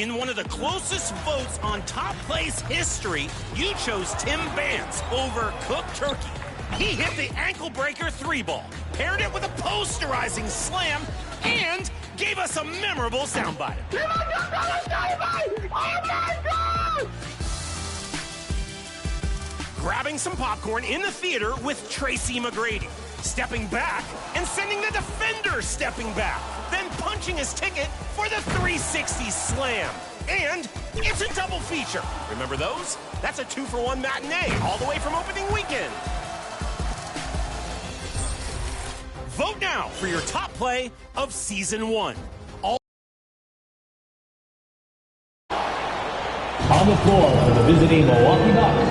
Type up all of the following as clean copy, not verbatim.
In one of the closest votes on top plays history, you chose Tim Bance over cooked turkey. He hit the ankle breaker 3-ball, paired it with a posterizing slam, and gave us a memorable soundbite. Oh my God! Grabbing some popcorn in the theater with Tracy McGrady, stepping back and sending the defender stepping back, then punching his ticket for the 360 slam. And it's a double feature. Remember those? That's a 2-for-1 matinee all the way from opening weekend. Vote now for your top play of Season 1. On the floor for the visiting Milwaukee Bucks.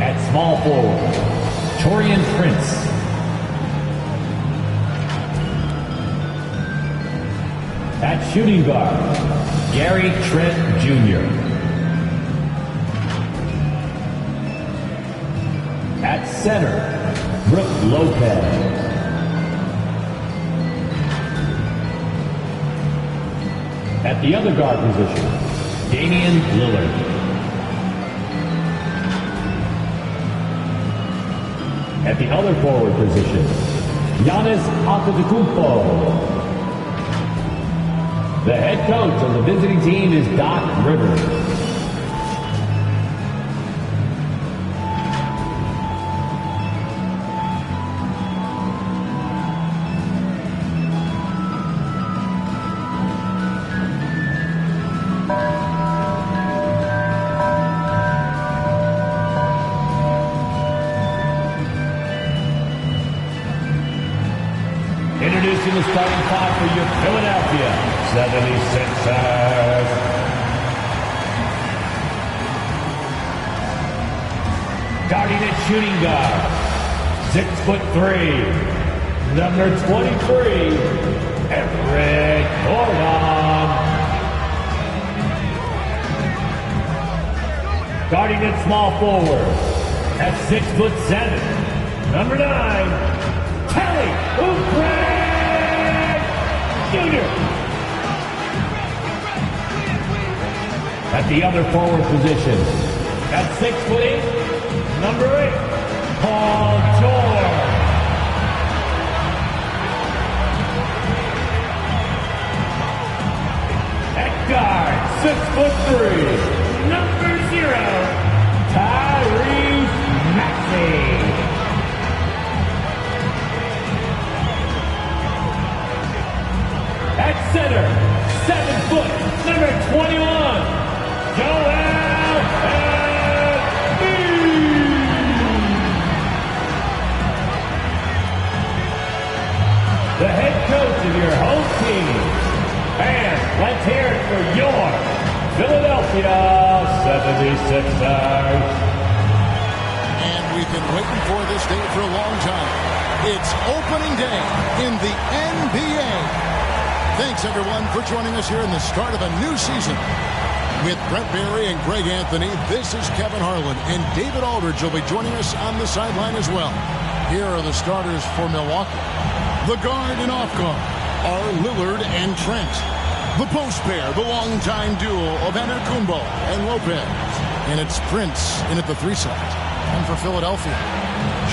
At small forward, Taurean Prince. At shooting guard, Gary Trent Jr. At center, Brooke Lopez. At the other guard position, Damian Lillard. At the other forward position, Giannis Antetokounmpo. The head coach of the visiting team is Doc Rivers. Introducing the starting five for your Philadelphia 76ers. Guarding at shooting guard, 6'3", number 23, Eric Gordon. Guarding at small forward, at 6'7", number 9, Kelly Oubre Jr. At the other forward position, at 6'8", number 8, Paul George. At guard, 6'3", number 0, Tyrese Maxey. At center, 7 foot, number 21, Joel Embiid. The head coach of your home team. And let's hear it for your Philadelphia 76ers. And we've been waiting for this day for a long time. It's opening day in the NBA. Thanks, everyone, for joining us here in the start of a new season. With Brett Barry and Greg Anthony, this is Kevin Harlan, and David Aldridge will be joining us on the sideline as well. Here are the starters for Milwaukee. The guard and off guard are Lillard and Trent. The post pair, the longtime duo of Antetokounmpo and Lopez. And it's Prince in at the 3 side. And for Philadelphia,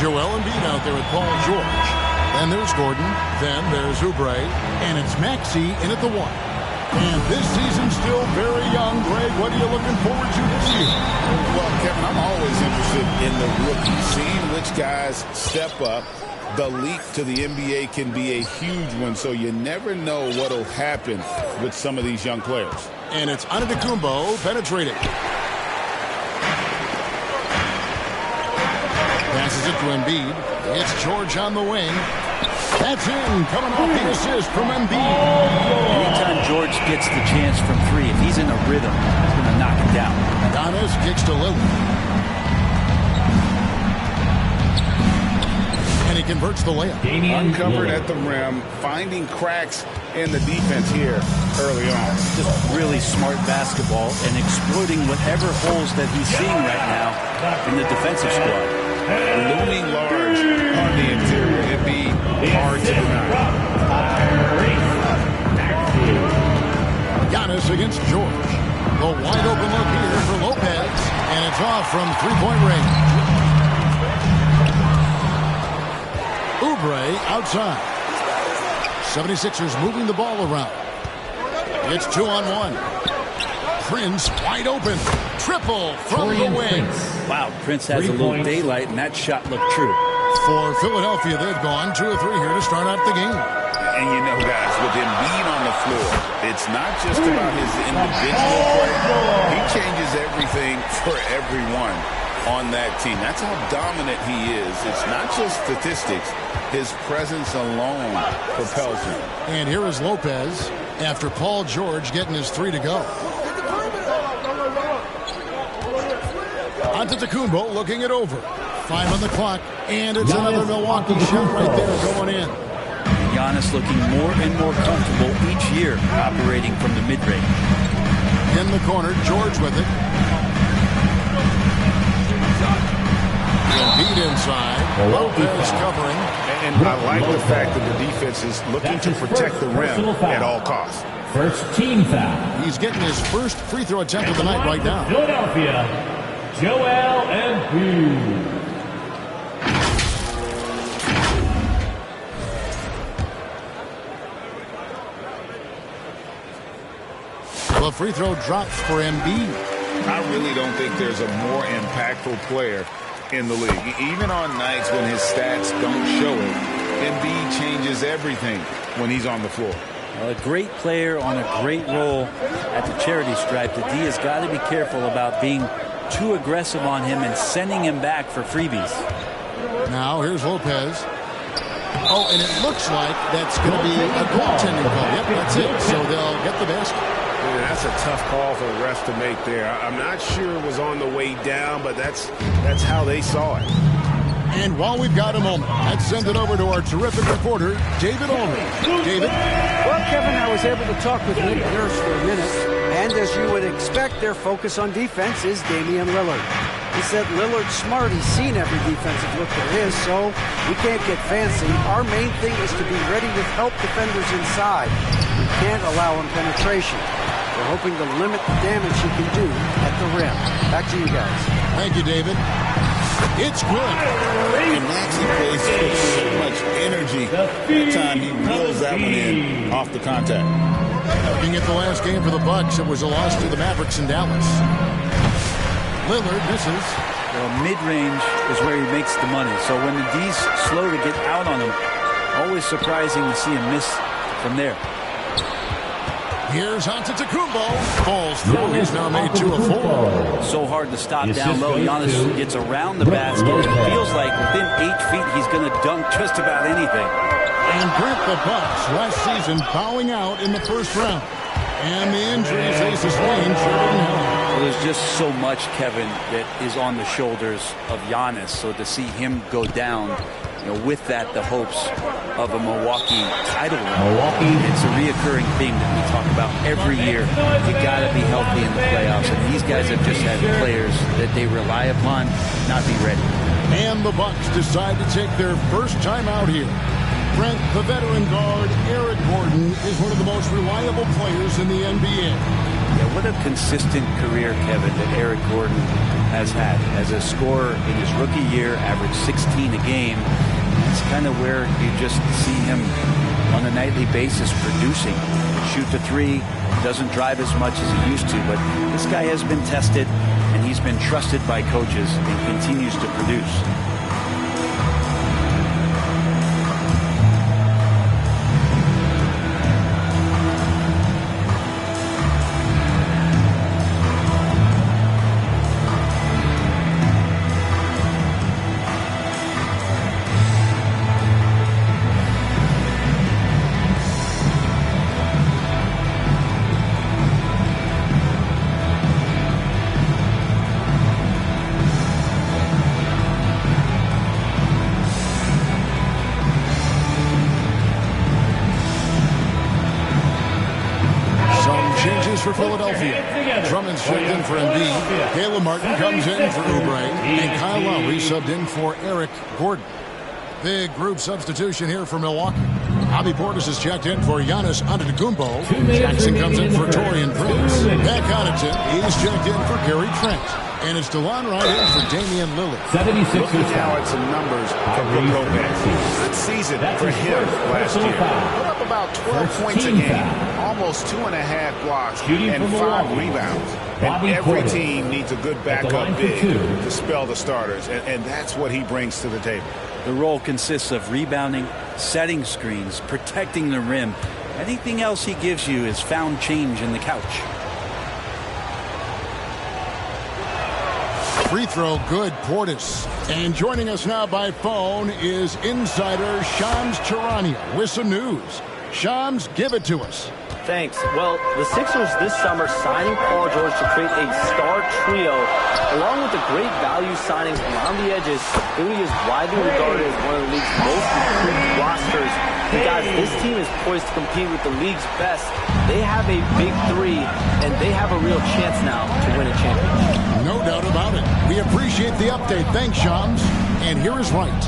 Joel Embiid out there with Paul George. Then there's Gordon, then there's Oubre, and it's Maxey in at the 1. And this season's still very young. Greg, what are you looking forward to this year? Well, Kevin, I'm always interested in the rookies, seeing which guys step up. The leap to the NBA can be a huge one, so you never know what will happen with some of these young players. And it's Antetokounmpo penetrating. Passes it to Embiid. It's George on the wing. That's in, coming off the assist from Embiid. Anytime George gets the chance from 3, if he's in a rhythm, he's going to knock it down. Giannis kicks to Lillard. And he converts the layup. Uncovered at the rim, finding cracks in the defense here early on. Just really smart basketball and exploiting whatever holes that he's seeing right now in the defensive squad. Looming large on the interior. It'd be hard to deny. Davis against George. The wide open look here for Lopez, and it's off from three-point range. Oubre outside. 76ers moving the ball around. It's 2-on-1. Prince wide open. Triple from the wing. Wow, Prince has a little daylight, and that shot looked true. For Philadelphia, they've gone 2 of 3 here to start out the game. And you know, guys, with Embiid on the floor, it's not just about his individual play. He changes everything for everyone on that team. That's how dominant he is. It's not just statistics. His presence alone propels him. And here is Lopez after Paul George getting his 3 to go. Antetokounmpo looking it over. 5 on the clock, and it's another Milwaukee shot right there going in. Giannis looking more and more comfortable each year operating from the mid-range. In the corner, George with it. Embiid inside. Lopez covering. And I like the fact that the defense is looking to protect the rim at all costs. First team foul. He's getting his first free throw attempt of the night right now. Philadelphia, Joel Embiid. The free throw drops for Embiid. I really don't think there's a more impactful player in the league. Even on nights when his stats don't show it, Embiid changes everything when he's on the floor. A great player on a great role at the charity stripe. The D has got to be careful about being too aggressive on him and sending him back for freebies. Now here's Lopez. Oh, and it looks like that's going to be a goaltending call. Yep, that's it. So they'll get the basket. Yeah, that's a tough call for the refs to make there. I'm not sure it was on the way down, but that's how they saw it. And while we've got a moment, let's send it over to our terrific reporter, David Ulrich. David? Well, Kevin, I was able to talk with Nick Nurse for a minute, and as you would expect, their focus on defense is Damian Lillard. He said Lillard's smart. He's seen every defensive look there is, so we can't get fancy. Our main thing is to be ready to help defenders inside. We can't allow him penetration. We're hoping to limit the damage he can do at the rim. Back to you guys. Thank you, David. It's good. And Maxey plays with so much energy. That time he reels that one in off the contact. Looking at the last game for the Bucks, it was a loss to the Mavericks in Dallas. Lillard misses. Well, mid-range is where he makes the money. So when the D's slow to get out on him, always surprising to see him miss from there. Here's Antetokounmpo. Falls through. He's now made 2 of 4. So hard to stop down low. Giannis gets around the basket. It feels like within 8 feet he's going to dunk just about anything. And Brent, the Bucks last season bowing out in the first round. And the injuries they sustained sure didn't help. Well, there's just so much, Kevin, that is on the shoulders of Giannis. So to see him go down, with that, the hopes of a Milwaukee title run. It's a reoccurring theme that we talk about every year. You got to be healthy in the playoffs, and these guys have just had players that they rely upon not be ready. And the Bucks decide to take their first time out here. Brent, the veteran guard, Eric Gordon, is one of the most reliable players in the NBA. Yeah, what a consistent career, Kevin, that Eric Gordon has had. As a scorer in his rookie year, averaged 16 a game. It's kind of where you just see him on a nightly basis producing. Shoot the 3, doesn't drive as much as he used to, but this guy has been tested, and he's been trusted by coaches and continues to produce. For Philadelphia. Drummond's checked in for Embiid. Caleb Martin comes in for Oubre. And Kyle Lowry subbed in for Eric Gordon. Big group substitution here for Milwaukee. Bobby Portis is checked in for Giannis Antetokounmpo. Jackson comes in for Taurean Prince. Pat Connaughton, he's checked in for Gary Trent. And it's DeLon Wright in for Damian Lillard. 76ers Looking now at some numbers for Brook Lopez. Good season for him last year. Put up about 12 points a game, almost 2.5 blocks, and 5 rebounds. And every team needs a good backup big to spell the starters, and that's what he brings to the table. The role consists of rebounding, setting screens, protecting the rim. Anything else he gives you is found change in the couch. Free throw good, Portis. And joining us now by phone is insider Shams Charania with some news. Shams, give it to us. Thanks. Well, the Sixers this summer signing Paul George to create a star trio, along with the great value signings around the edges. Philly is widely regarded as one of the league's most improved rosters. And guys, this team is poised to compete with the league's best. They have a big three, and they have a real chance now to win a championship. No doubt about it. We appreciate the update. Thanks, Shams. And here is Wright.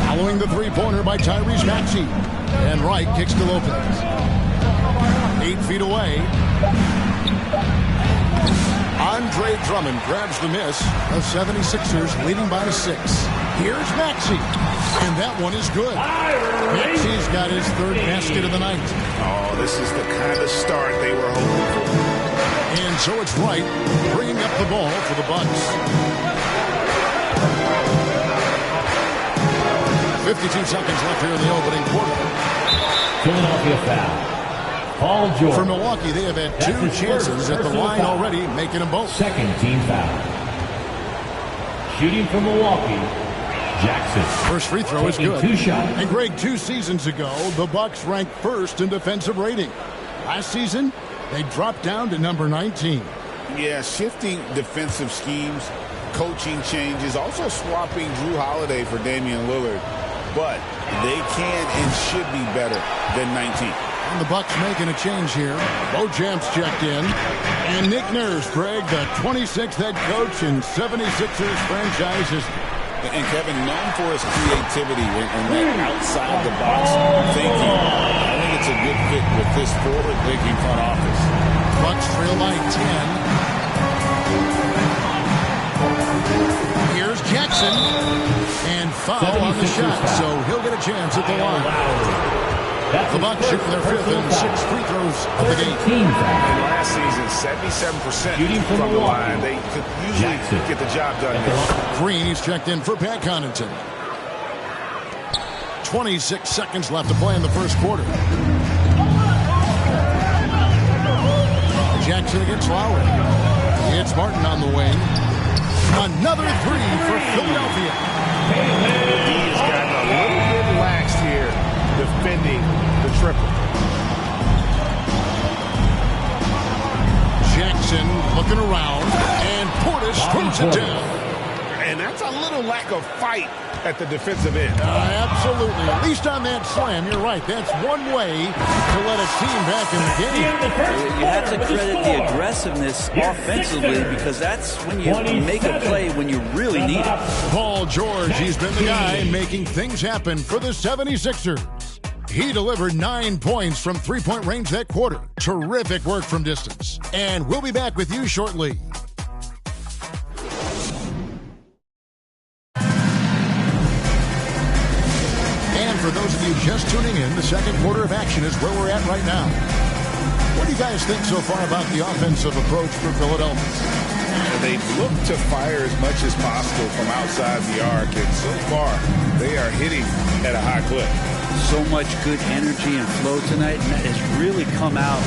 Following the three-pointer by Tyrese Maxey. And Wright kicks to Lopez. 8 feet away. Andre Drummond grabs the miss. The 76ers leading by 6. Here's Maxey. And that one is good. Maxey's got his third basket of the night. Oh, this is the kind of start they were hoping for. And so it's Wright bringing up the ball for the Bucks. 52 seconds left here in the opening quarter. Philadelphia foul. Paul George. For Milwaukee, they have had 2 chances at the line already, making them both. Second team foul. Shooting for Milwaukee, Jackson. First free throw is good. 2 shots. And Greg, 2 seasons ago, the Bucks ranked first in defensive rating. Last season, they dropped down to number 19. Yeah, shifting defensive schemes, coaching changes, also swapping Drew Holiday for Damian Lillard. But they can and should be better than 19. And the Bucks making a change here. Bojamp's checked in. And Nick Nurse, Greg, the 26th head coach in 76ers franchise history. And Kevin, known for his creativity and that outside-the-box thinking. I think it's a good fit with this forward-thinking front office. Bucks trail by 10. Here's Jackson. And foul on the shot, so he'll get a chance at the line. The Bucks shooting their 5th and 6th free throws of the game. And last season, 77% from the line. They could usually get the job done there. Green is checked in for Pat Connaughton. 26 seconds left to play in the first quarter. Jackson against Lowry. It's Martin on the wing. Another 3 for Philadelphia. He has gotten a little bit lax here defending the triple. Jackson looking around, and Portis throws it down. And that's a little lack of fight at the defensive end. Absolutely. At least on that slam, you're right. That's one way to let a team back in the game. You have to credit the aggressiveness offensively, because that's when you make a play when you really need it. Paul George, he's been the guy making things happen for the 76ers. He delivered 9 points from three-point range that quarter. Terrific work from distance. And we'll be back with you shortly. And for those of you just tuning in, the second quarter of action is where we're at right now. What do you guys think so far about the offensive approach for Philadelphia? They've looked to fire as much as possible from outside the arc, and so far they are hitting at a high clip. So much good energy and flow tonight, and that has really come out of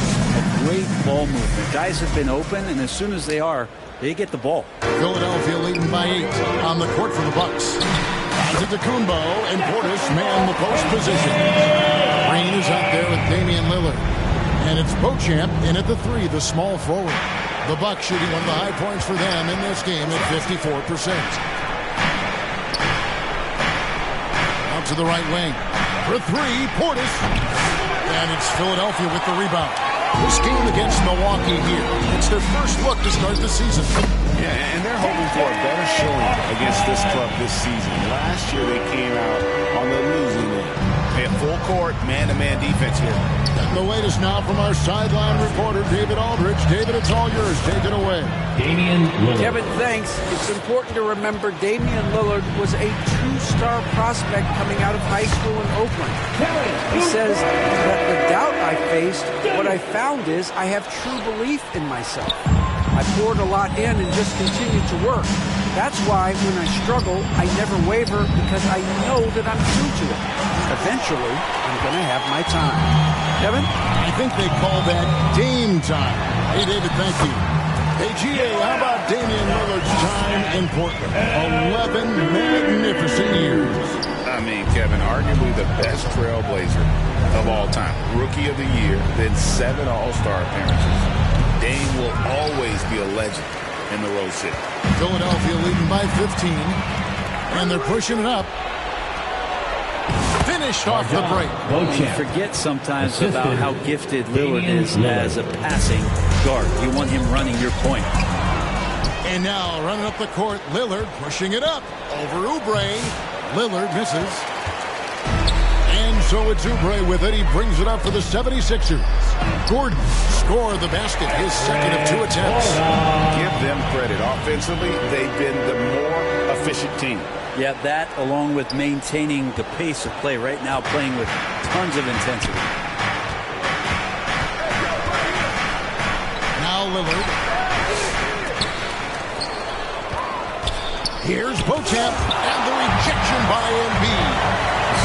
great ball movement. Guys have been open, and as soon as they get the ball. Philadelphia leading by 8 on the court for the Bucks. Antetokounmpo and Portis man the post position. Green is out there with Damian Lillard. And it's Beauchamp in at the 3, the small forward. The Bucks shooting one of the high points for them in this game at 54%. Out to the right wing. For 3, Portis. And it's Philadelphia with the rebound. This game against Milwaukee here. It's their first look to start the season. Yeah, and they're hoping for a better showing against this club this season. Last year they came out on the losing end. A full court, man-to-man defense here. And the latest now from our sideline reporter, David Aldridge. David, it's all yours. Take it away. Damian Lillard. Kevin, thanks. It's important to remember Damian Lillard was a two-star prospect coming out of high school in Oakland. He says that the doubt I faced, what I found is I have true belief in myself. I poured a lot in and just continued to work. That's why when I struggle, I never waver because I know that I'm true to it. Eventually, I'm going to have my time. Kevin? I think they call that Dame time. Hey, David, thank you. Hey, GA, how about Damian Lillard's time in Portland? 11 magnificent years. I mean, Kevin, arguably the best trailblazer of all time. Rookie of the year, then 7 All-Star appearances. Dame will always be a legend in the Rose City. Philadelphia leading by 15, and they're pushing it up. Finished off the break. You forget sometimes about how gifted Lillard is as a passing guard. You want him running your point. And now running up the court, Lillard pushing it up over Oubre. Lillard misses. And so it's Oubre with it. He brings it up for the 76ers. Gordon scored the basket, his second of 2 attempts. Give them credit. Offensively, they've been the more efficient team. Yeah, that along with maintaining the pace of play right now, playing with tons of intensity. Now Lillard. Here's Beauchamp, and the rejection by Embiid.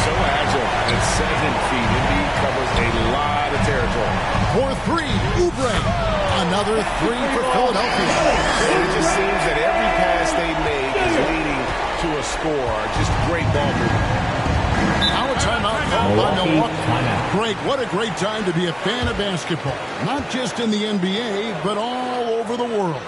So agile at 7 feet. Embiid covers a lot of territory. For 3, Oubre. Another 3 for Philadelphia. It just seems that every pass they make is leading to a score. Just great ball movement. Now a timeout called by Milwaukee. Greg, what a great time to be a fan of basketball. Not just in the NBA, but all over the world.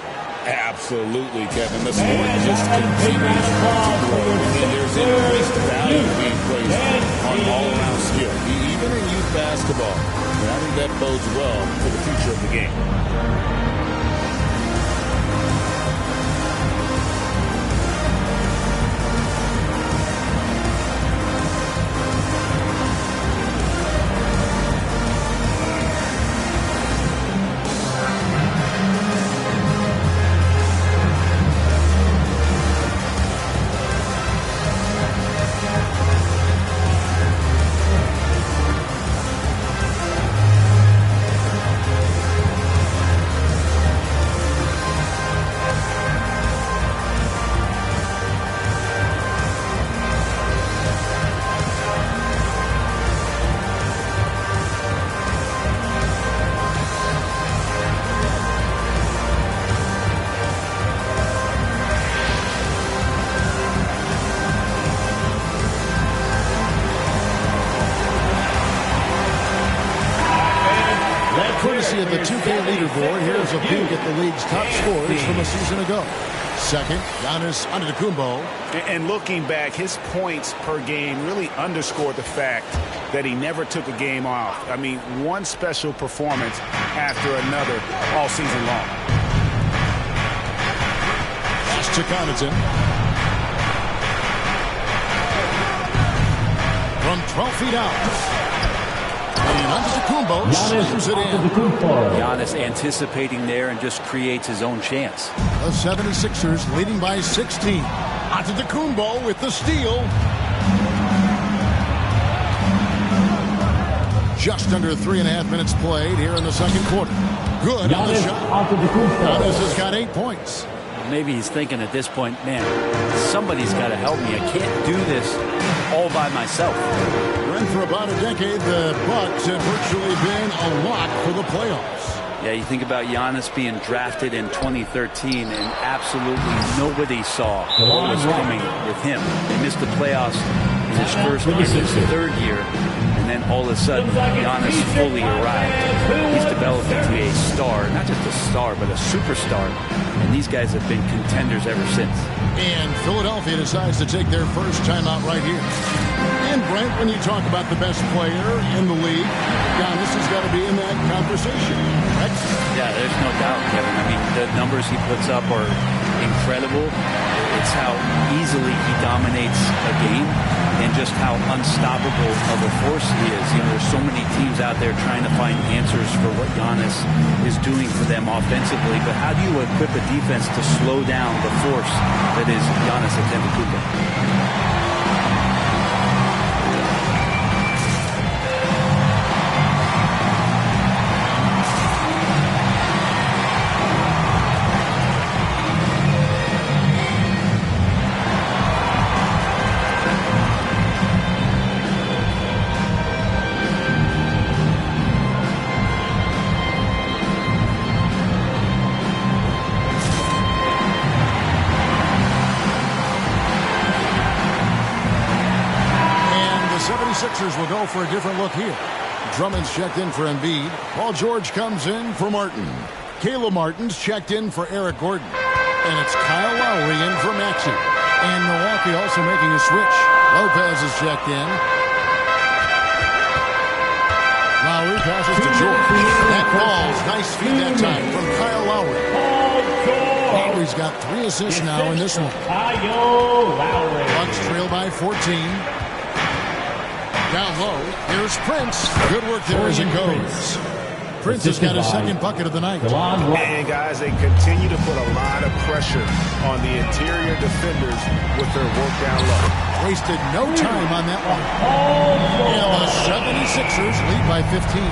Absolutely, Kevin. The sport just continues to grow. And there's increased value being placed on all-around skill. Even in youth basketball. And I think that bodes well for the future of the game. Courtesy of the 2K leaderboard, here's a peek at the league's top scores from a season ago. Second, Giannis Antetokounmpo. And looking back, his points per game really underscored the fact that he never took a game off. I mean, one special performance after another all season long. Pass to Connaughton. From 12 feet out. And Antetokounmpo slams it in. Giannis anticipating there and just creates his own chance. The 76ers leading by 16. Antetokounmpo with the steal. Just under 3.5 minutes played here in the second quarter. Good on the shot. Giannis has got 8 points. Maybe he's thinking at this point, man, somebody's got to help me. I can't do this all by myself. And for about a decade, the Bucks have virtually been a lock for the playoffs. Yeah, you think about Giannis being drafted in 2013, and absolutely nobody saw what was coming with him. They missed the playoffs in his first year, his third year, and then all of a sudden, Giannis fully arrived. He's developed into a star, not just a star, but a superstar, and these guys have been contenders ever since. And Philadelphia decides to take their first timeout right here. And Brent, when you talk about the best player in the league, Giannis has got to be in that conversation, right? Yeah, there's no doubt, Kevin. I mean, numbers he puts up are incredible. It's how easily he dominates a game and just how unstoppable of a force he is. You know, there's so many teams out there trying to find answers for what Giannis is doing for them offensively, but how do you equip a defense to slow down the force that is Giannis Antetokounmpo? Will go for a different look here. Drummond's checked in for Embiid. Paul George comes in for Martin. Caleb Martin's checked in for Eric Gordon. And it's Kyle Lowry in for Maxey. And Milwaukee also making a switch. Lopez is checked in. Lowry passes to George. That falls. Nice feed that time from Kyle Lowry. Lowry's got 3 assists now in this one. Bucks trail by 14. Down low, here's Prince. Good work there as it goes. Prince has got his second bucket of the night. And guys, they continue to put a lot of pressure on the interior defenders with their work down low. Wasted no time on that one. And the 76ers lead by 15.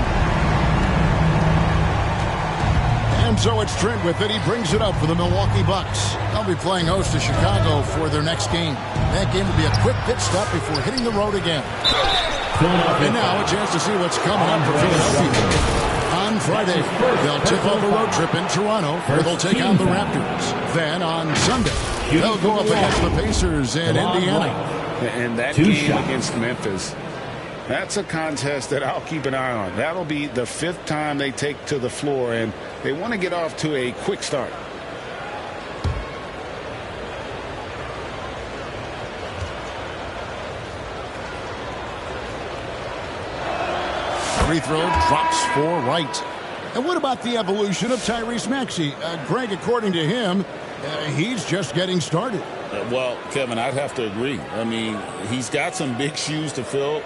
And so it's Trent with it. He brings it up for the Milwaukee Bucks. They'll be playing host to Chicago for their next game. That game will be a quick pit stop before hitting the road again. And now a chance to see what's coming up for Philadelphia. On Friday, they'll tip off a road trip in Toronto where they'll take on the Raptors. Then on Sunday, they'll go up against the Pacers in Indiana. And that game against Memphis, that's a contest that I'll keep an eye on. That'll be the 5th time they take to the floor, and they want to get off to a quick start. Free throw drops for Wright. And what about the evolution of Tyrese Maxey? Greg, according to him, he's just getting started. Well, Kevin, I'd have to agree. I mean, he's got some big shoes to fill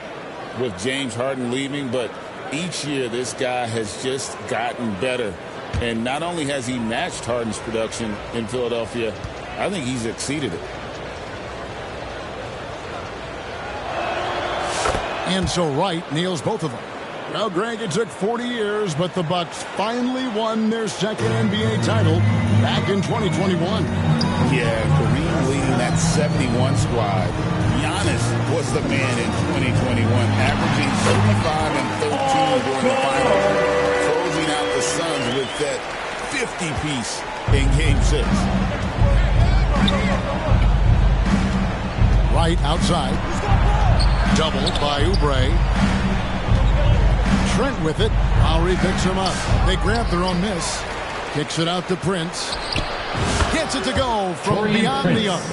with James Harden leaving, but each year this guy has just gotten better. And not only has he matched Harden's production in Philadelphia, I think he's exceeded it. And so Wright nails both of them. Well, Greg, it took 40 years, but the Bucks finally won their second NBA title back in 2021. Yeah, Kareem leading that 71 squad. Giannis was the man in 2021, averaging 35 and 13 during the finals, closing out the Suns with that 50-piece in Game 6. Right outside. Doubled by Oubre. Trent with it. Lowry picks him up. They grab their own miss. Kicks it out to Prince. Gets it to go from beyond the arc.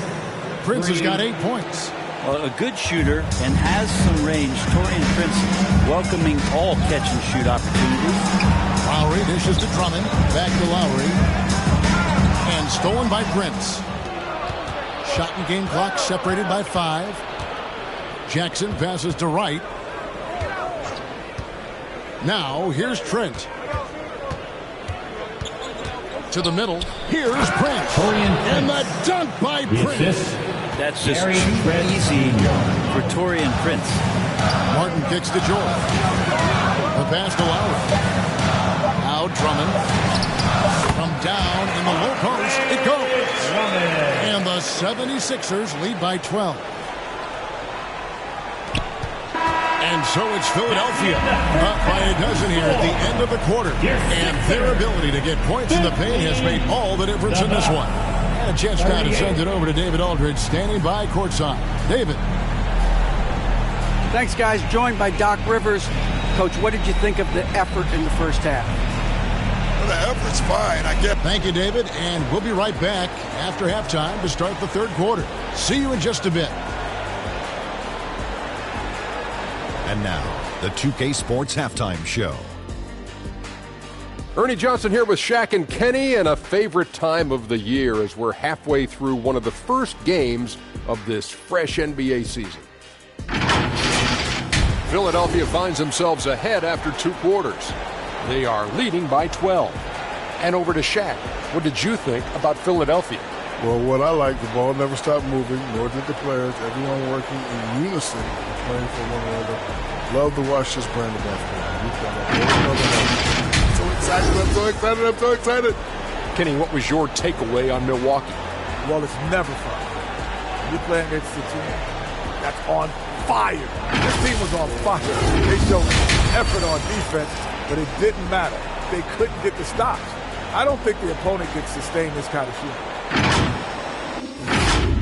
Prince has got 8 points. Well, a good shooter and has some range. Taurean Prince welcoming all catch-and-shoot opportunities. Lowry dishes to Drummond. Back to Lowry. And stolen by Prince. Shot and game clock separated by 5. Jackson passes to Wright. Now, here's Trent. To the middle. Here's Prince. And the dunk by Prince. That's just too easy for Taurean Prince. Martin kicks to George. The pass to Lowry. Now Drummond. From down in the low post. It goes. And the 76ers lead by 12. And so it's Philadelphia up by a dozen here at the end of the quarter. And their ability to get points in the paint has made all the difference in this one. And a chance now to send it over to David Aldridge, standing by courtside. David. Thanks, guys. Joined by Doc Rivers. Coach, what did you think of the effort in the first half? Well, the effort's fine, I guess. Thank you, David. And we'll be right back after halftime to start the third quarter. See you in just a bit. And now, the 2K Sports Halftime Show. Ernie Johnson here with Shaq and Kenny, and a favorite time of the year as we're halfway through one of the first games of this fresh NBA season. Philadelphia finds themselves ahead after 2 quarters. They are leading by 12. And over to Shaq. What did you think about Philadelphia? Well, what I like, the ball never stopped moving, nor did the players. Everyone working in unison and playing for one another. Love to watch this brand of basketball. I'm so excited. Kenny, what was your takeaway on Milwaukee? Well, it's never fun. You're playing against a team that's on fire. This team was on fire. They showed effort on defense, but it didn't matter. They couldn't get the stops. I don't think the opponent can sustain this kind of shooting.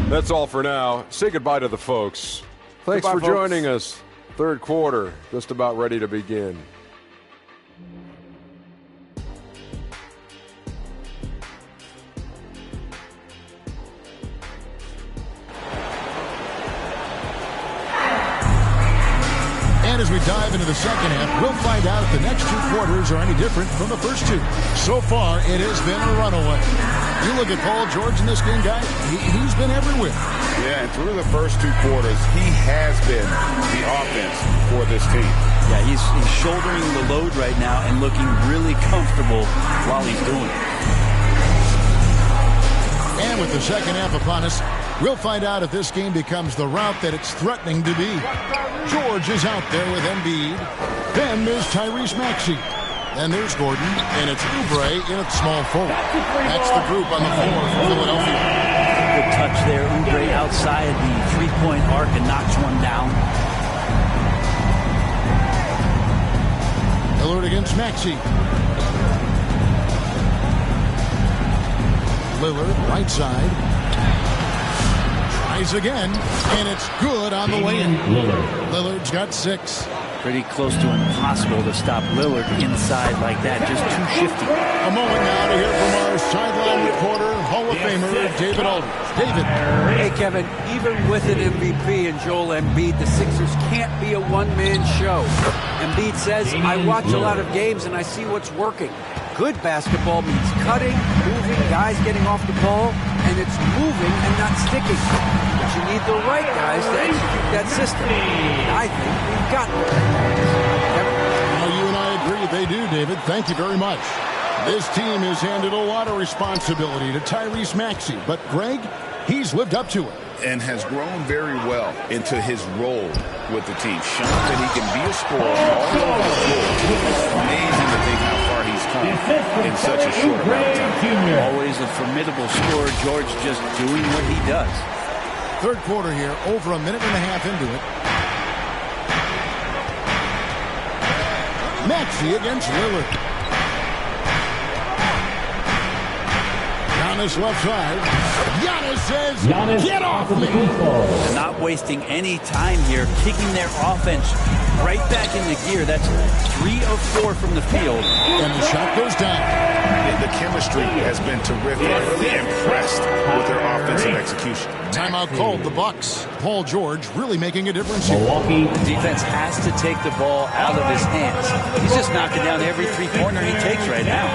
That's all for now. Say goodbye to the folks. Thanks Goodbye, for folks. joining us. Third quarter, just about ready to begin. And as we dive into the second half, we'll find out if the next 2 quarters are any different from the first 2. So far, it has been a runaway. You look at Paul George in this game, guys, he's been everywhere. Yeah, and through the first 2 quarters, he has been the offense for this team. Yeah, he's shouldering the load right now and looking really comfortable while he's doing it. And with the second half upon us, we'll find out if this game becomes the route that it's threatening to be. George is out there with Embiid. Then there's Tyrese Maxey. Then there's Gordon. And it's Oubre in at small forward. That's the group on the floor for Philadelphia. Good touch there. Oubre outside the three-point arc and knocks one down. Lillard against Maxey. Lillard, right side. Tries again, and it's good on the way in. Lillard's got 6. Pretty close to impossible to stop Lillard inside like that. Just too shifty. A moment now to hear from our sideline reporter, Hall of Famer David Aldridge. David. Hey, Kevin, even with an MVP and Joel Embiid, the Sixers can't be a one-man show. Embiid says, I watch a lot of games and I see what's working. Good basketball means cutting, moving, guys getting off the ball, and it's moving and not sticking. But you need the right guys to execute that system. And I think we've got them. Well, you and I agree they do, David. Thank you very much. This team has handed a lot of responsibility to Tyrese Maxey, but Greg, he's lived up to it. And has grown very well into his role with the team. Shown that he can be a scorer all over the floor. It's amazing to think how far he's come in such a short amount of time. Always a formidable scorer. George just doing what he does. Third quarter here, over a minute and a half into it. Maxey against Lillard. Giannis left side. Giannis says, get off me. They're not wasting any time here, kicking their offense right back into gear. That's 3 of 4 from the field. And the shot goes down. The chemistry has been terrific. Really impressed with their offensive execution. Timeout called the Bucks. Paul George really making a difference here. The defense has to take the ball out of his hands. He's just knocking down every three-pointer he takes right now.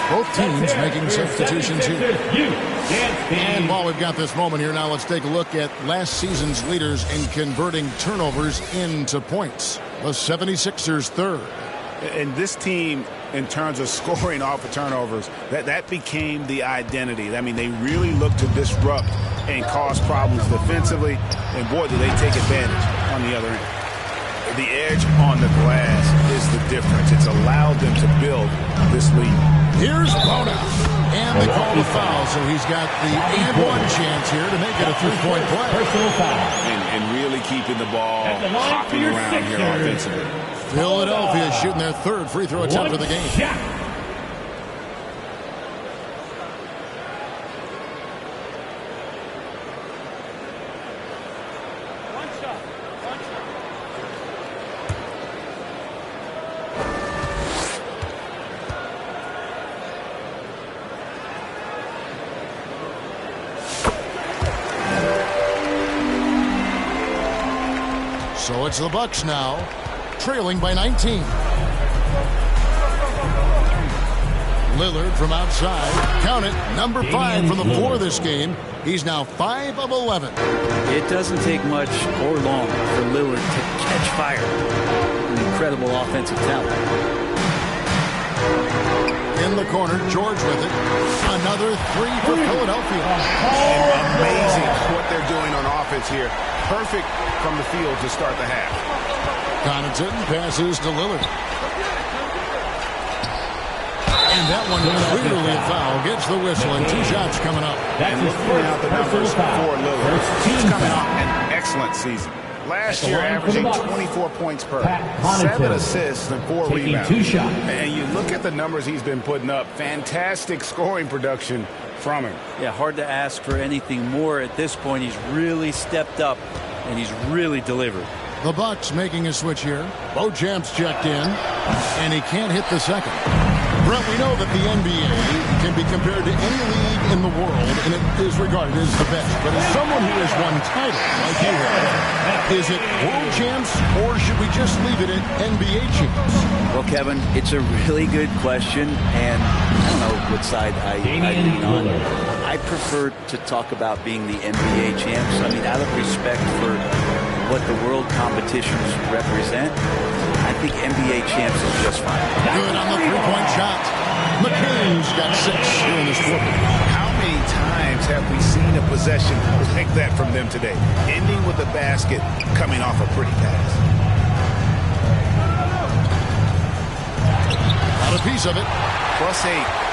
Both teams making substitutions here. And while we've got this moment here now, let's take a look at last season's leaders in converting turnovers into points. The 76ers third. And this team, in terms of scoring off of turnovers, that became the identity. I mean, they really look to disrupt and cause problems defensively. And, boy, do they take advantage on the other end. The edge on the glass is the difference. It's allowed them to build this lead. Here's Bona. And they call the foul, so he's got the and one chance here to make it a 3-point play. Personal foul. And really keeping the ball hopping around here offensively. Philadelphia shooting their third free throw attempt of the game. So it's the Bucks now, trailing by 19. Lillard from outside. Count it, number 5 for the 4 this game. He's now 5 of 11. It doesn't take much or long for Lillard to catch fire. An incredible offensive talent. In the corner, George with it. Another 3 for Philadelphia. Amazing what they're doing on offense here. Perfect from the field to start the half. Connaughton passes to Lillard. And that one clearly a foul. Gets the whistle and 2 shots coming up. And looking out the numbers for Lillard. He's coming off an excellent season. Last year averaging 24 points per, 7 assists and 4 rebounds. And you look at the numbers he's been putting up. Fantastic scoring production from him. Yeah, hard to ask for anything more at this point. He's really stepped up and he's really delivered. The Bucks making a switch here. Beauchamp's checked in, and he can't hit the second. Brett, we know that the NBA can be compared to any league in the world, and it is regarded as the best. But as someone who has won titles like you have, is it world champs, or should we just leave it at NBA champs? Well, Kevin, it's a really good question, and I don't know what side I lean on. I prefer to talk about being the NBA champs. I mean, out of respect for what the world competitions represent, I think NBA champs is just fine. Good on the three-point shot. McCain's got 6 here in this quarter. How many times have we seen a possession like that from them today? Ending with a basket, coming off a pretty pass. Got a piece of it. +8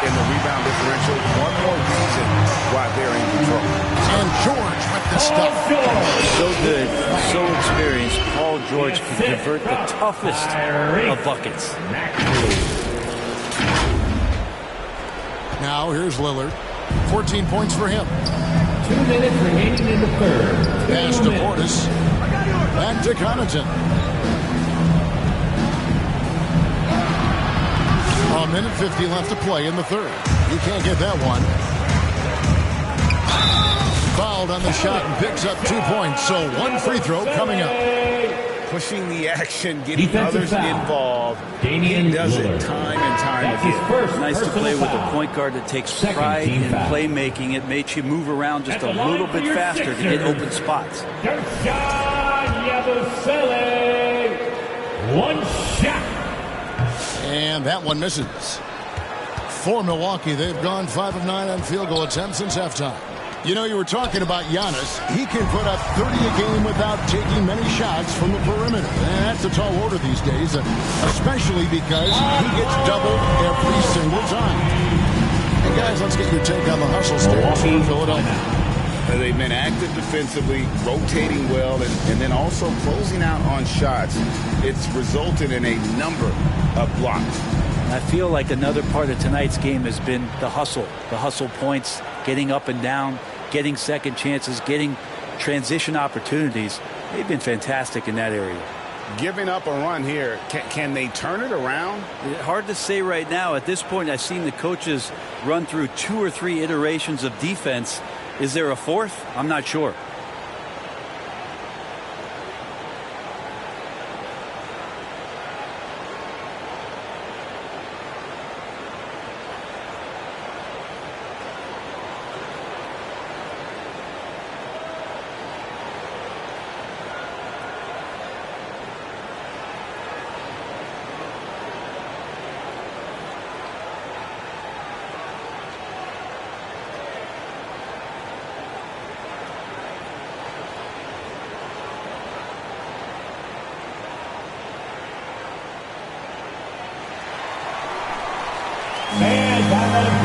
in the rebound differential. One more reason why they're in control. And George with the stuff. So good, so experienced. Paul George can convert the toughest of buckets. Now here's Lillard. 14 points for him. 2 minutes remaining in the third. Pass to Portis. Back to Connaughton. A minute 50 left to play in the third. You can't get that one. Fouled on the shot and picks up 2 points. So 1 free throw coming up. Pushing the action, getting others involved. He does it time and time again. Nice to play with a point guard that takes pride in playmaking. It makes you move around just a little bit faster to get open spots. One shot. And that one misses. For Milwaukee, they've gone 5 of 9 on field goal attempts since halftime. You know, you were talking about Giannis. He can put up 30 a game without taking many shots from the perimeter. And that's a tall order these days, especially because he gets doubled every single time. And guys, let's get your take on the hustle stage for Philadelphia. They've been active defensively, rotating well, and then also closing out on shots. It's resulted in a number of blocks. I feel like another part of tonight's game has been the hustle points, getting up and down, getting second chances, getting transition opportunities. They've been fantastic in that area. Giving up a run here, can they turn it around? Hard to say right now. At this point, I've seen the coaches run through 2 or 3 iterations of defense. Is there a 4th? I'm not sure.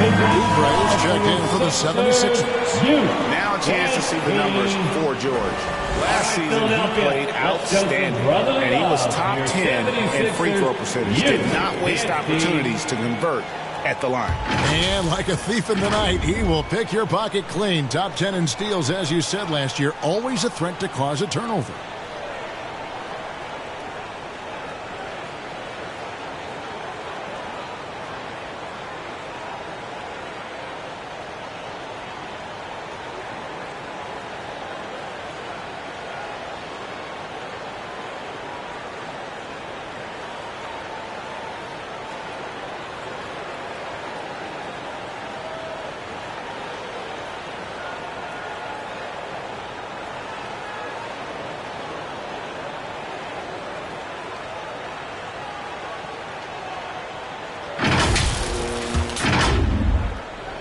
Oubre checked in for the 76ers. Now a chance to see the numbers for George. Last season, he played outstanding, and he was top 10 in free throw percentage. Did not waste opportunities to convert at the line. And like a thief in the night, he will pick your pocket clean. Top 10 in steals, as you said last year, always a threat to cause a turnover.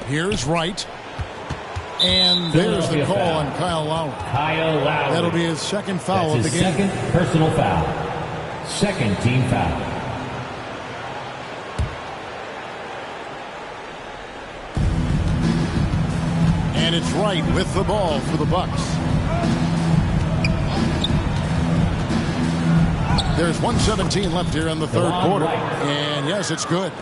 Here's Wright. And there's the call on Kyle Lowry. That'll be his second foul of the game. Second personal foul. Second team foul. And it's Wright with the ball for the Bucks. There's 1:17 left here in the third quarter. And yes, it's good.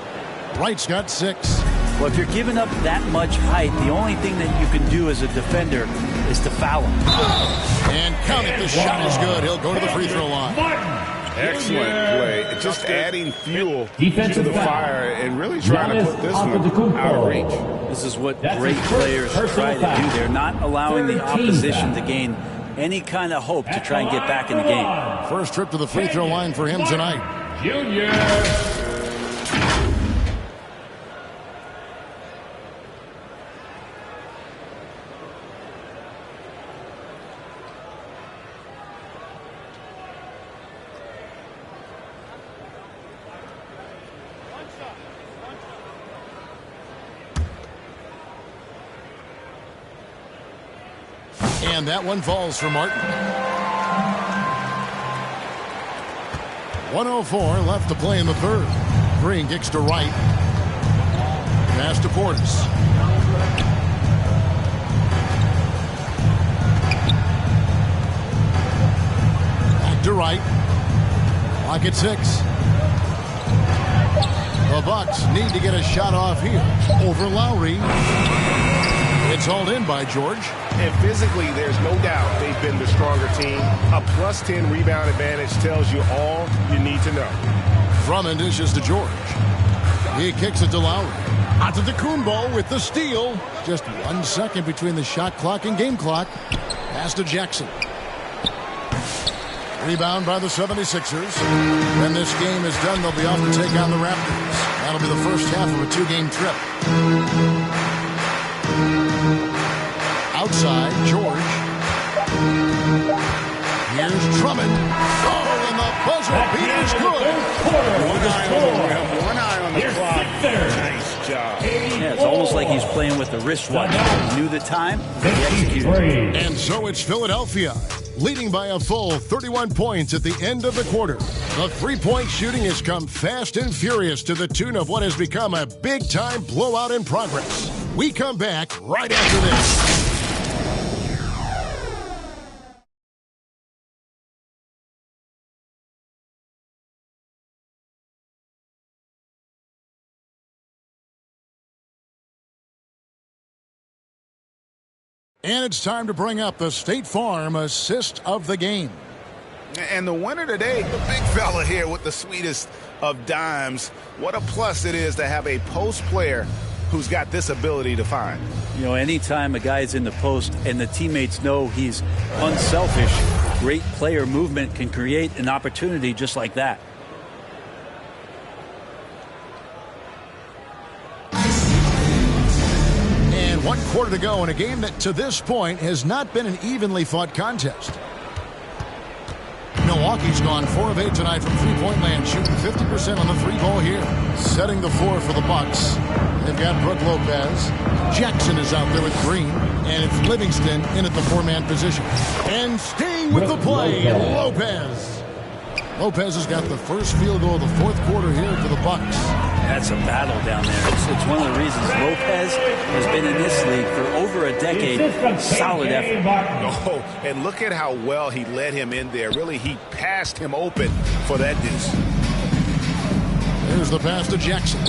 Wright's got 6. Well, if you're giving up that much height, the only thing that you can do as a defender is to foul him. And count it. The shot is good. He'll go to the free throw line. Excellent play. Just adding fuel to the fire and really trying to put this one out of reach. This is what great players try to do. They're not allowing the opposition to gain any kind of hope to try and get back in the game. First trip to the free throw line for him tonight. Junior. And that one falls for Martin. 1:04 left to play in the third. Green kicks to Wright. Pass to Portis. Back to Wright. Clock at 6. The Bucks need to get a shot off here. Over Lowry. It's hauled in by George. And physically, there's no doubt they've been the stronger team. A +10 rebound advantage tells you all you need to know. Drummond dishes to George. He kicks it to Lowry. Antetokounmpo with the steal. Just 1 second between the shot clock and game clock. Pass to Jackson. Rebound by the 76ers. When this game is done, they'll be off to take on the Raptors. That'll be the first half of a 2-game trip. Outside, George. Here's Drummond. Oh, and the buzzer beat is good. One eye on the rim, one eye on the clock. Nice job. Yeah, it's almost like he's playing with the wristwatch. He knew the time, he executed. And so it's Philadelphia, leading by a full 31 points at the end of the quarter. The three-point shooting has come fast and furious to the tune of what has become a big-time blowout in progress. We come back right after this. And it's time to bring up the State Farm assist of the game. And the winner today, the big fella here with the sweetest of dimes. What a plus it is to have a post player who's got this ability to find. You know, anytime a guy's in the post and the teammates know he's unselfish, great player movement can create an opportunity just like that. And 1 quarter to go in a game that to this point has not been an evenly fought contest. Milwaukee's gone 4 of 8 tonight from three-point land, shooting 50% on the 3-ball here. Setting the floor for the Bucks. They've got Brook Lopez. Jackson is out there with Green. And it's Livingston in at the 4-man position. And staying with the play, Lopez. Lopez has got the first field goal of the 4th quarter here for the Bucks. That's a battle down there. It's one of the reasons Lopez has been in this league for over a decade. Solid effort. Oh, and look at how well he led him in there. Really, he passed him open for that deuce. There's the pass to Jackson.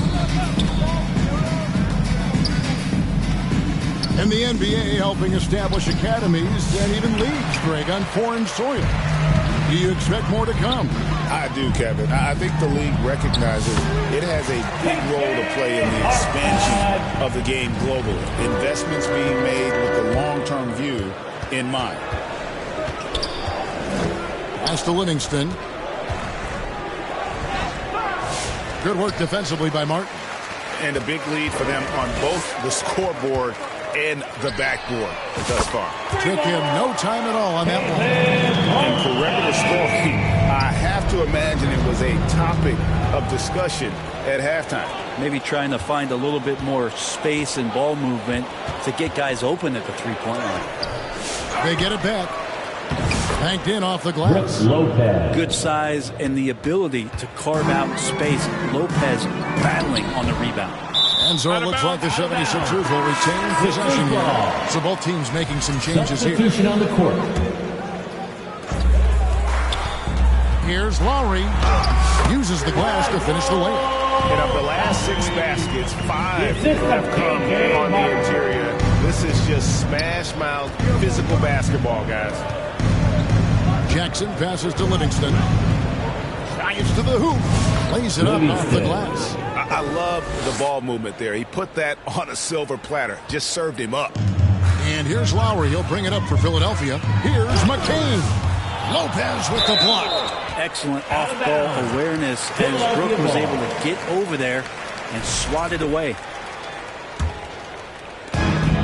In the NBA, helping establish academies and even leagues, Greg, on foreign soil. Do you expect more to come? I do, Kevin. I think the league recognizes it has a big role to play in the expansion of the game globally. Investments being made with the long-term view in mind. Pass to Livingston. Good work defensively by Martin. And a big lead for them on both the scoreboard and the backboard thus far. Took him no time at all on that one. And for regular scoring, I have to imagine it was a topic of discussion at halftime. Maybe trying to find a little bit more space and ball movement to get guys open at the three-point line. They get it back. Banked in off the glass. Lopez. Good size and the ability to carve out space. Lopez battling on the rebound. And so it looks like the 76ers will retain possession here. So both teams making some changes here. Substitution on the court. Here's Lowry. Uses the glass to finish the layup. And of the last 6 baskets, 5 have come on the interior. This is just smash mouth physical basketball, guys. Jackson passes to Livingston. Giants to the hoop. Lays it up off the glass. I love the ball movement there. He put that on a silver platter. Just served him up. And here's Lowry. He'll bring it up for Philadelphia. Here's McCain. Lopez with the block. Excellent off-ball awareness as Brook was able to get over there and swat it away.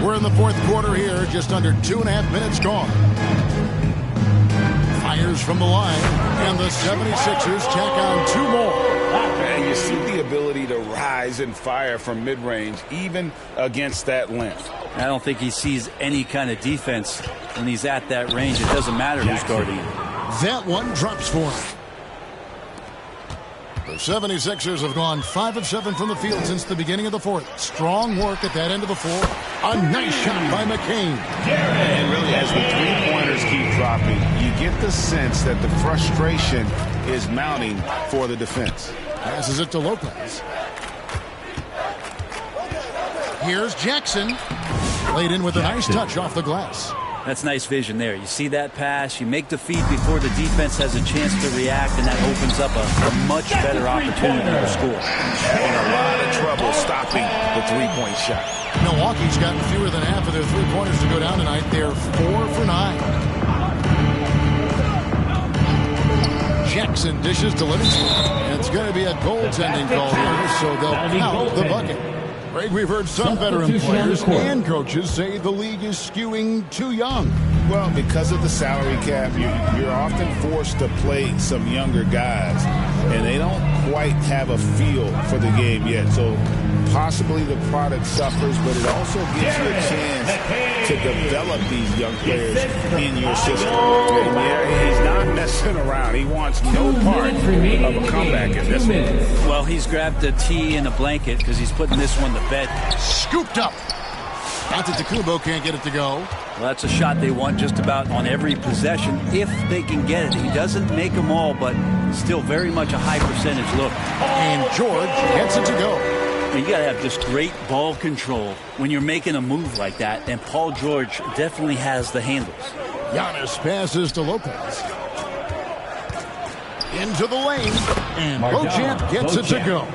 We're in the fourth quarter here. Just under 2.5 minutes gone. Fires from the line. And the 76ers tack on 2 more. And you see the ability to rise and fire from mid-range, even against that length. I don't think he sees any kind of defense when he's at that range. It doesn't matter who's guarding him. That one drops for him. The 76ers have gone 5 of 7 from the field since the beginning of the fourth. Strong work at that end of the floor. A nice shot by McCain. And really, as the three-pointers keep dropping, you get the sense that the frustration is mounting for the defense. Passes it to Lopez. Here's Jackson. Laid in with a nice touch off the glass. That's nice vision there. You see that pass, you make the feed before the defense has a chance to react, and that opens up a much better opportunity to score. Having a lot of trouble stopping the three-point shot. Milwaukee's gotten fewer than half of their three-pointers to go down tonight. They're 4 for 9. Jackson dishes to Livingston. And it's going to be a goaltending call here, so they'll count the bucket. Greg, we've heard some veteran players and coaches say the league is skewing too young. Well, because of the salary cap, you're often forced to play some younger guys, and they don't quite have a feel for the game yet. So possibly the product suffers, but it also gives you a chance to develop these young players in your system. And yeah, he's not messing around. He wants no part of a comeback in this one. Well, he's grabbed a tee and a blanket because he's putting this one to bed. Scooped up. Antetokounmpo can't get it to go. Well, that's a shot they want just about on every possession if they can get it. He doesn't make them all, but still very much a high percentage look. And George gets it to go. You got to have just great ball control when you're making a move like that, and Paul George definitely has the handles. Giannis passes to Lopez. Into the lane, and Beauchamp gets it to go.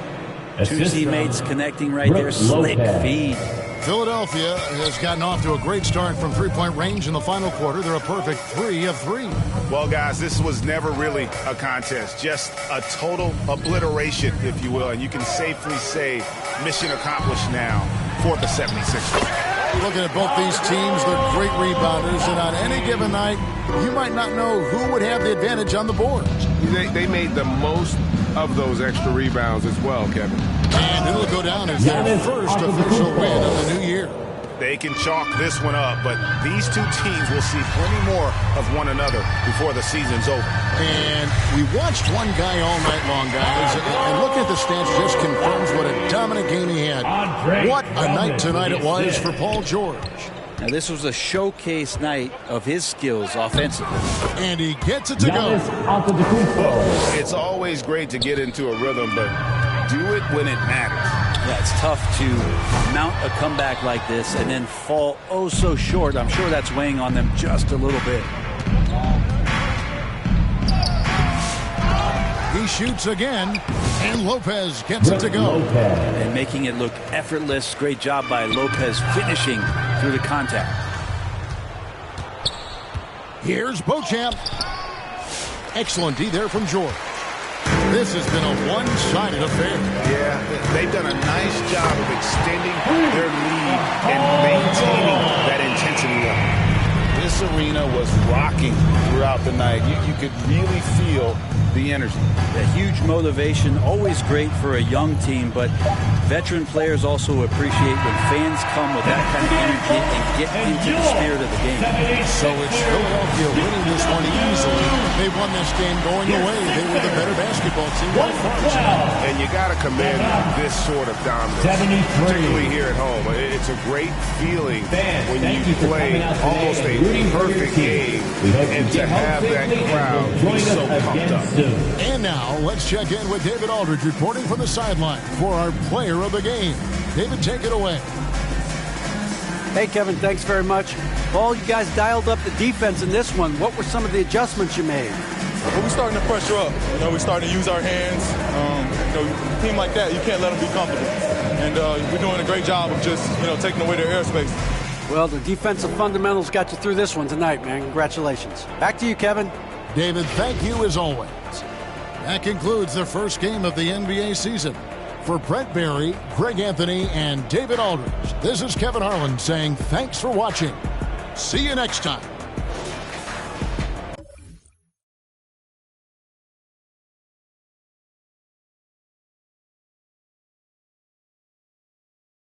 Two teammates connecting right there. Slick feed. Philadelphia has gotten off to a great start from three-point range in the final quarter. They're a perfect 3 of 3. Well, guys, this was never really a contest, just a total obliteration, if you will. And you can safely say mission accomplished now for the 76ers. Looking at both these teams, they're great rebounders. And on any given night, you might not know who would have the advantage on the boards. They made the most of those extra rebounds as well, Kevin. And it'll go down as their first official win of the new year. They can chalk this one up, but these two teams will see plenty more of one another before the season's over. And we watched one guy all night long, guys, and looking at the stats just confirms what a dominant game he had. What a night tonight it was for Paul George. Now, this was a showcase night of his skills offensively. And he gets it to go. It's always great to get into a rhythm, but do it when it matters. Yeah, it's tough to mount a comeback like this and then fall oh so short. I'm sure that's weighing on them just a little bit. He shoots again, and Lopez gets it to go. And making it look effortless. Great job by Lopez finishing through the contact. Here's Beauchamp. Excellent D there from George. This has been a one-sided affair. Yeah, they've done a nice job of extending their lead and maintaining that intensity level. This arena was rocking throughout the night. You could really feel the energy. A huge motivation, always great for a young team, but veteran players also appreciate when fans come with that kind of energy and get into the spirit of the game. So it's Philadelphia winning this one easily. They won this game going away. They were the better basketball team by far. And you got to commend this sort of dominance, particularly here at home. It's a great feeling when you play almost a perfect game and to have that crowd be so pumped up. And now, let's check in with David Aldridge reporting from the sideline for our player of the game. David, take it away. Hey, Kevin, thanks very much. Paul, you guys dialed up the defense in this one. What were some of the adjustments you made? Well, we're starting to pressure up. We're starting to use our hands. A team like that, you can't let them be comfortable. And we're doing a great job of just, taking away their airspace. Well, the defensive fundamentals got you through this one tonight, man. Congratulations. Back to you, Kevin. David, thank you as always. That concludes the first game of the NBA season. For Brent Barry, Greg Anthony, and David Aldridge, this is Kevin Harlan saying thanks for watching. See you next time.